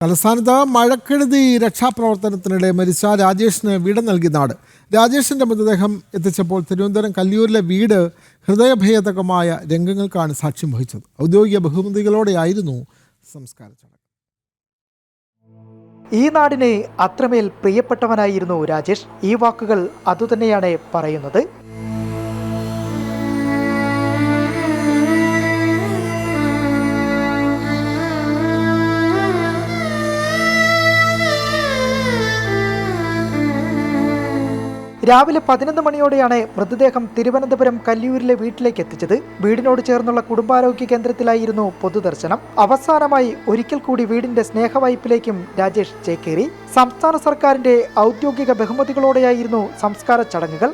തലസ്ഥാനത്ത് മഴക്കെടുതി രക്ഷാപ്രവർത്തനത്തിനിടെ മരിച്ച രാജേഷിന് വീട് നൽകി നാട്. രാജേഷിന്റെ മൃതദേഹം എത്തിച്ചപ്പോൾ തിരുവനന്തപുരം കല്ലിയൂരിലെ വീട് ഹൃദയഭേദകമായ രംഗങ്ങൾക്കാണ് സാക്ഷ്യം വഹിച്ചത്. ഔദ്യോഗിക ബഹുമതികളോടെയായിരുന്നു സംസ്കാര ചടങ്ങ്. ഈ നാടിന് അത്രമേൽ പ്രിയപ്പെട്ടവനായിരുന്നു രാജേഷ്. ഈ വാക്കുകൾ അതുതന്നെയാണ് പറയുന്നത്. രാവിലെ 11 മണിയോടെയാണ് മൃതദേഹം തിരുവനന്തപുരം കല്ലിയൂരിലെ വീട്ടിലേക്ക് എത്തിച്ചത്. വീടിനോട് ചേർന്നുള്ള കുടുംബാരോഗ്യ കേന്ദ്രത്തിലായിരുന്നു പൊതുദർശനം. അവസാനമായി ഒരിക്കൽ കൂടി വീടിന്റെ സ്നേഹവായ്പിലേക്കും രാജേഷ് ചേക്കേറി. സംസ്ഥാന സർക്കാരിന്റെ ഔദ്യോഗിക ബഹുമതികളോടെയായിരുന്നു സംസ്കാര ചടങ്ങുകൾ.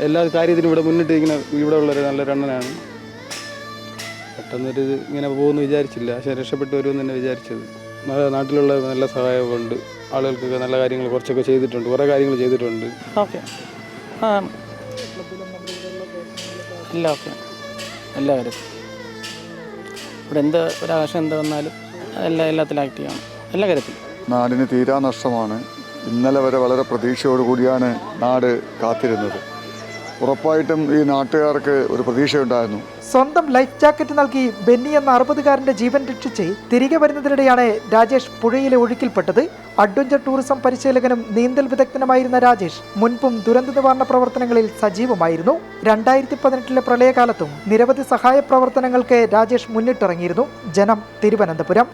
എല്ലാ കാര്യത്തിലും ഇവിടെ മുന്നിട്ട് ഇവിടെ ഉള്ളൊരു നല്ലൊരു അണ്ണനാണ്. പെട്ടെന്നൊരു ഇങ്ങനെ പോകുമെന്ന് വിചാരിച്ചില്ല, പക്ഷേ രക്ഷപ്പെട്ടു വരുമെന്ന് തന്നെ വിചാരിച്ചത്. നാട്ടിലുള്ള നല്ല സഹായമുണ്ട്, ആളുകൾക്കൊക്കെ നല്ല കാര്യങ്ങൾ കുറച്ചൊക്കെ ചെയ്തിട്ടുണ്ട്, കുറേ കാര്യങ്ങൾ ചെയ്തിട്ടുണ്ട്. ഓക്കെ എല്ലാം ഓക്കെ, എല്ലാ കാര്യത്തിലും ഇവിടെ എന്ത് ഒരാവശ്യം എന്ത് വന്നാലും എല്ലാത്തിലും ആക്റ്റീവാണ്, എല്ലാ കാര്യത്തിലും. നാടിന് തീരാ നഷ്ടമാണ്. ഇന്നലെ വരെ വളരെ പ്രതീക്ഷയോടുകൂടിയാണ് നാട് കാത്തിരുന്നത്. ഉറപ്പായിട്ടും ഈ നാട്ടുകാർക്ക് ഒരു പ്രതീക്ഷയുണ്ടായിരുന്നു. സ്വന്തം ലൈഫ് ജാക്കറ്റ് നൽകി ബെന്നി എന്ന 60-കാരന്റെ ജീവൻ രക്ഷിച്ച് തിരികെ വരുന്നതിനിടെയാണ് രാജേഷ് പുഴയിലെ ഒഴുക്കിൽപ്പെട്ടത്. അഡ്വഞ്ചർ ടൂറിസം പരിശീലകനും നീന്തൽ വിദഗ്ധനുമായിരുന്ന രാജേഷ് മുൻപും ദുരന്ത നിവാരണ പ്രവർത്തനങ്ങളിൽ സജീവമായിരുന്നു. 2018 പ്രളയകാലത്തും നിരവധി സഹായ പ്രവർത്തനങ്ങൾക്ക് രാജേഷ് മുന്നിട്ടിറങ്ങിയിരുന്നു. ജനം, തിരുവനന്തപുരം.